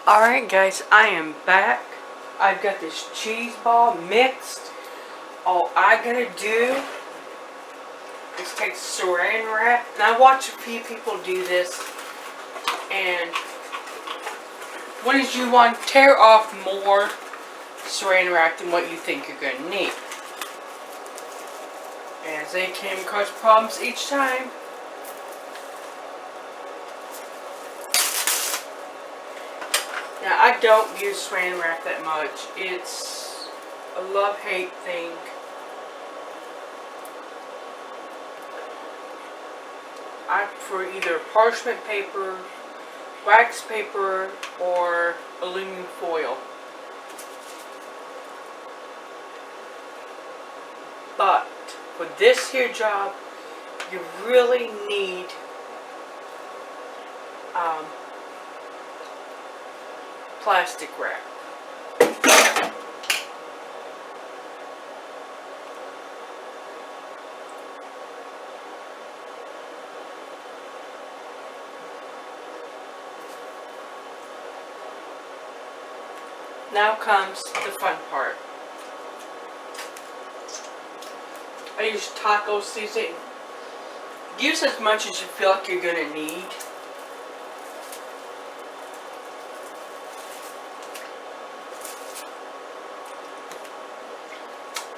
Alright guys, I am back. I've got this cheese ball mixed. All I gotta do is take saran wrap. And I watch a few people do this. And what is you want to tear off more saran wrap than what you think you're gonna need. As they came across problems each time. Now, I don't use saran wrap that much. It's a love-hate thing. I prefer either parchment paper, wax paper, or aluminum foil. But for this here job, you really need plastic wrap. Now comes the fun part. I use taco seasoning. Use as much as you feel like you're gonna need.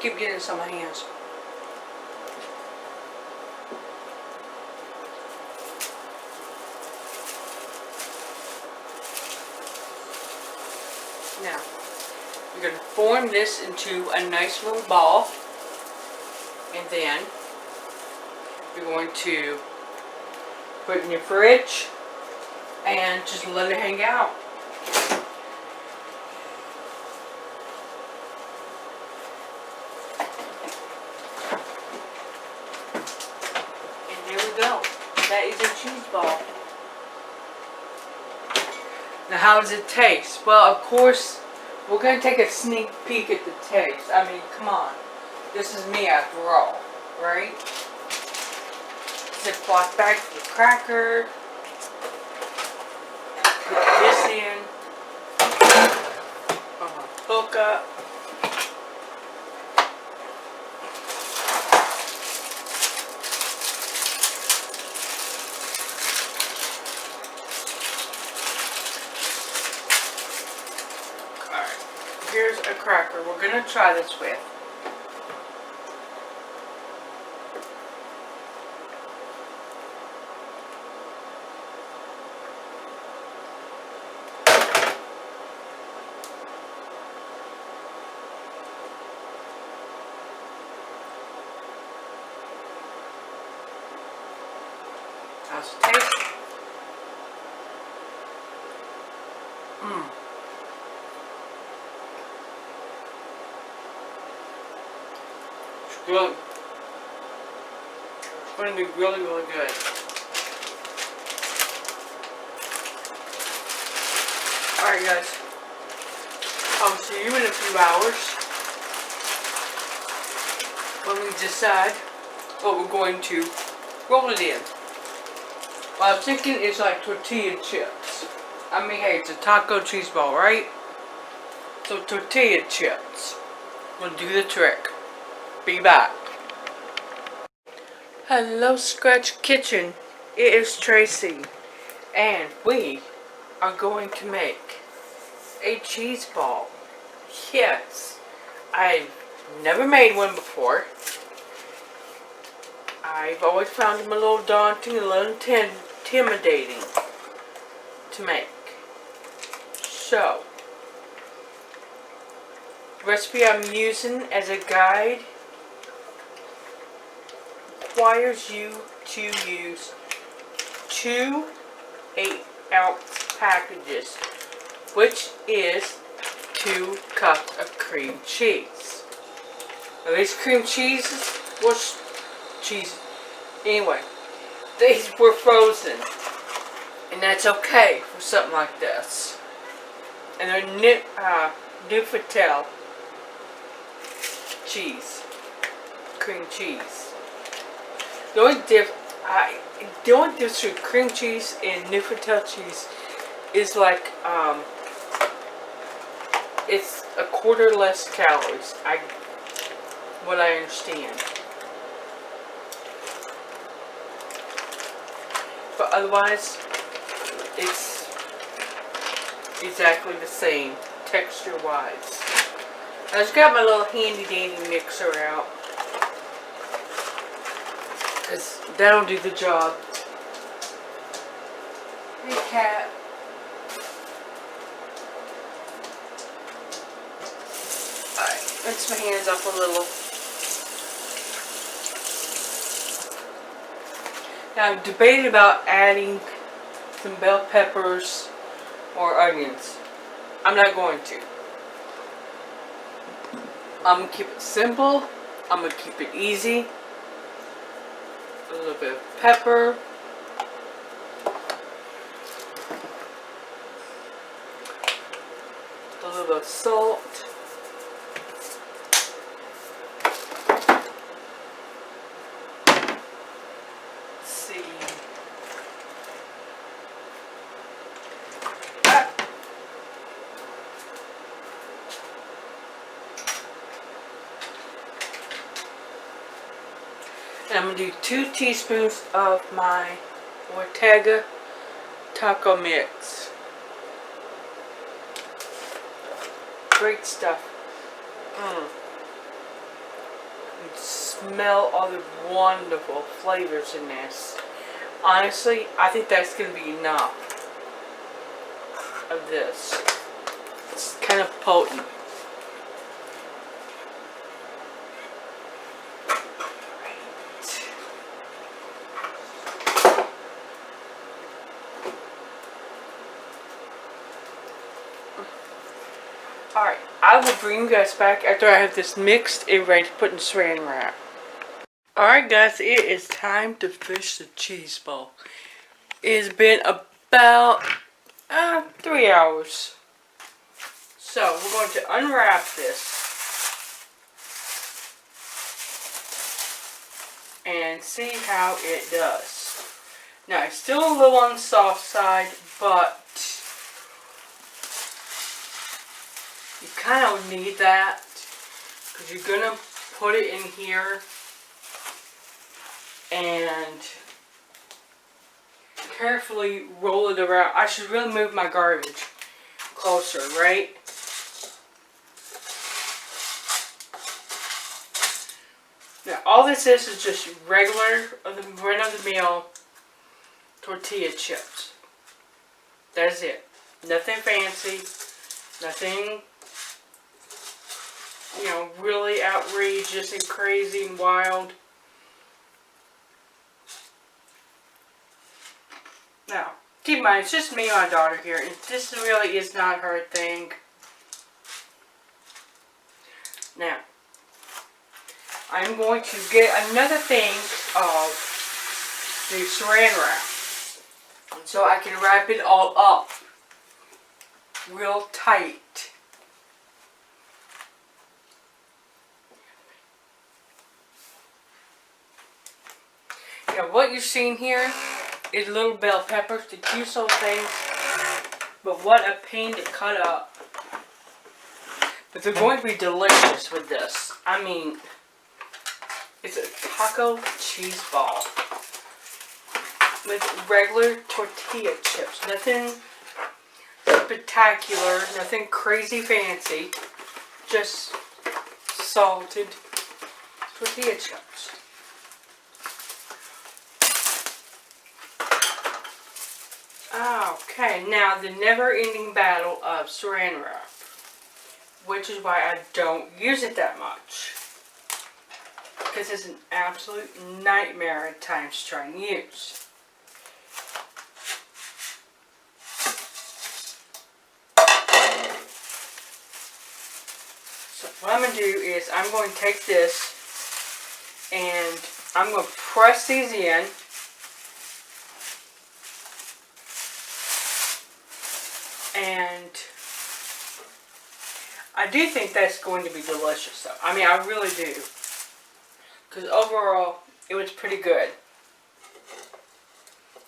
Keep getting this on my hands. Now, you're going to form this into a nice little ball. And then, you're going to put it in your fridge and just let it hang out. That is a cheese ball. Now, how does it taste? Well, of course, we're going to take a sneak peek at the taste. I mean, come on. This is me after all, right? Ziploc bag for the cracker. Put this in. Hook up. Here's a cracker we're going to try this with. How's it taste? Good. It's going to be really, really good. Alright guys. I'll see you in a few hours when we decide what we're going to roll it in. Well, I was thinking it's like tortilla chips. I mean, hey, it's a taco cheese ball, right? So tortilla chips will do the trick. Be back. Hello, Scratch Kitchen. It is Tracy, and we are going to make a cheese ball. Yes, I've never made one before. I've always found them a little daunting, a little intimidating to make. So, the recipe I'm using as a guide requires you to use 2 8-ounce packages, which is 2 cups of cream cheese. Now these cream cheeses was anyway, these were frozen, and that's okay for something like this. And they're Neuchâtel cheese, cream cheese. The only difference between cream cheese and Neuchâtel cheese is like it's a quarter less calories. What I understand. But otherwise, it's exactly the same, texture-wise. I just got my little handy-dandy mixer out, because that'll do the job. Hey, cat. Alright, rinse my hands off a little. Now, I'm debating about adding some bell peppers or onions. I'm not going to. I'm going to keep it simple. I'm going to keep it easy. A little bit of pepper. A little bit of salt. Let's see. And I'm going to do 2 teaspoons of my Ortega taco mix. Great stuff. You smell all the wonderful flavors in this. Honestly, I think that's going to be enough of this. It's kind of potent. Alright, I will bring you guys back after I have this mixed and ready to put in saran wrap. Alright guys, it is time to fish the cheese ball. It has been about 3 hours. So, we're going to unwrap this and see how it does. Now, it's still a little on the soft side, but you kind of need that because you're going to put it in here and carefully roll it around. I should really move my garbage closer, right? Now, all this is just regular, run-of-the-mill tortilla chips. That's it. Nothing fancy. Nothing, you know, really outrageous and crazy and wild. Now, keep in mind, it's just me and my daughter here, and this really is not her thing. Now, I'm going to get another thing of the saran wrap, so I can wrap it all up real tight. Now, what you're seeing here is little bell peppers, the cute little things, but what a pain to cut up. But they're going to be delicious with this. I mean, it's a taco cheese ball with regular tortilla chips. Nothing spectacular, nothing crazy fancy, just salted tortilla chips. Okay, now the never-ending battle of saran wrap, which is why I don't use it that much, because it's an absolute nightmare at times to try and use. So what I'm going to do is I'm going to take this and I'm going to press these in. And I do think that's going to be delicious though. I mean, I really do. Because overall, it was pretty good.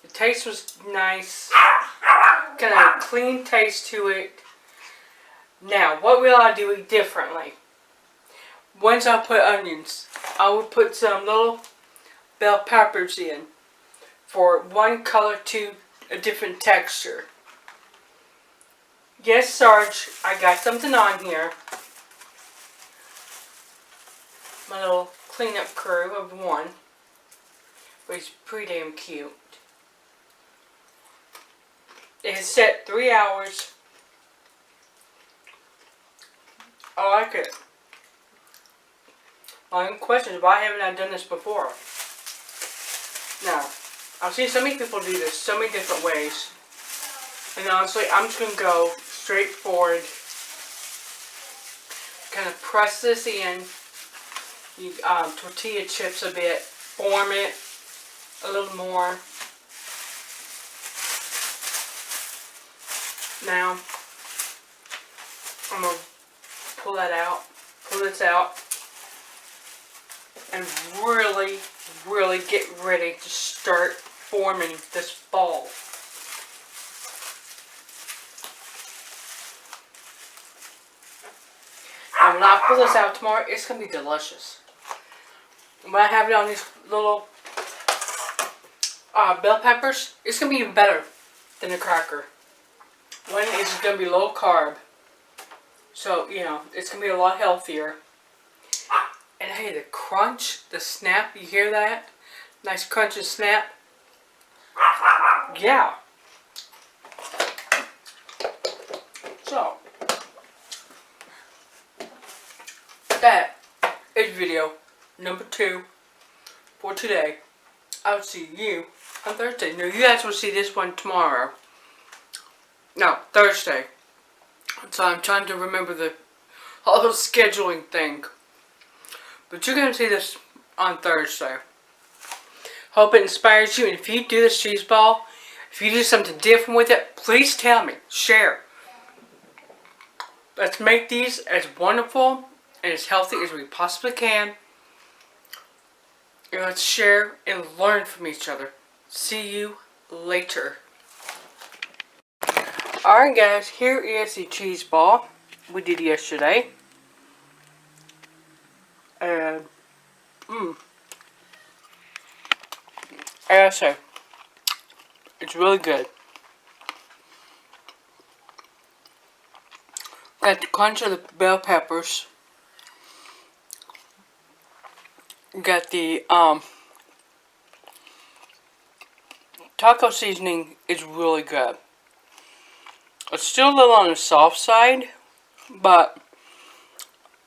The taste was nice. Got a clean taste to it. Now, what will I do differently? Once I put onions, I will put some little bell peppers in for one color to a different texture. Yes, Sarge, I got something on here. My little cleanup crew of one. But he's pretty damn cute. It is set 3 hours. I like it. My only question is, why haven't I done this before? Now, I've seen so many people do this so many different ways. And honestly, I'm just going to go straightforward. Kind of press this in. You, tortilla chips a bit. Form it a little more. Now, I'm going to pull that out. Pull this out. And really, really get ready to start forming this ball. And when I pull this out tomorrow, it's going to be delicious. When I have it on these little bell peppers, it's going to be even better than a cracker. One is going to be low carb. So, you know, it's going to be a lot healthier. And hey, the crunch, the snap, you hear that? Nice crunch and snap. Yeah. So, that is video number 2 for today. I'll see you on Thursday. No, you guys will see this one tomorrow. No, Thursday. So I'm trying to remember the whole scheduling thing. But you're going to see this on Thursday. Hope it inspires you. And if you do this cheese ball, if you do something different with it, please tell me. Share. Let's make these as wonderful and as healthy as we possibly can. And let's share and learn from each other. See you later. Alright guys, here is the cheese ball we did yesterday. And, I say, it's really good. Got the crunch of the bell peppers. Got the, taco seasoning is really good. It's still a little on the soft side, but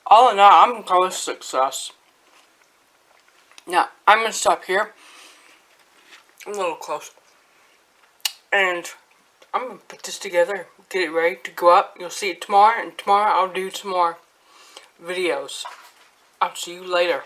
all in all, I'm going to call this a success. Now, I'm going to stop here. I'm a little close. And I'm going to put this together, get it ready to go up. You'll see it tomorrow, and tomorrow I'll do some more videos. I'll see you later.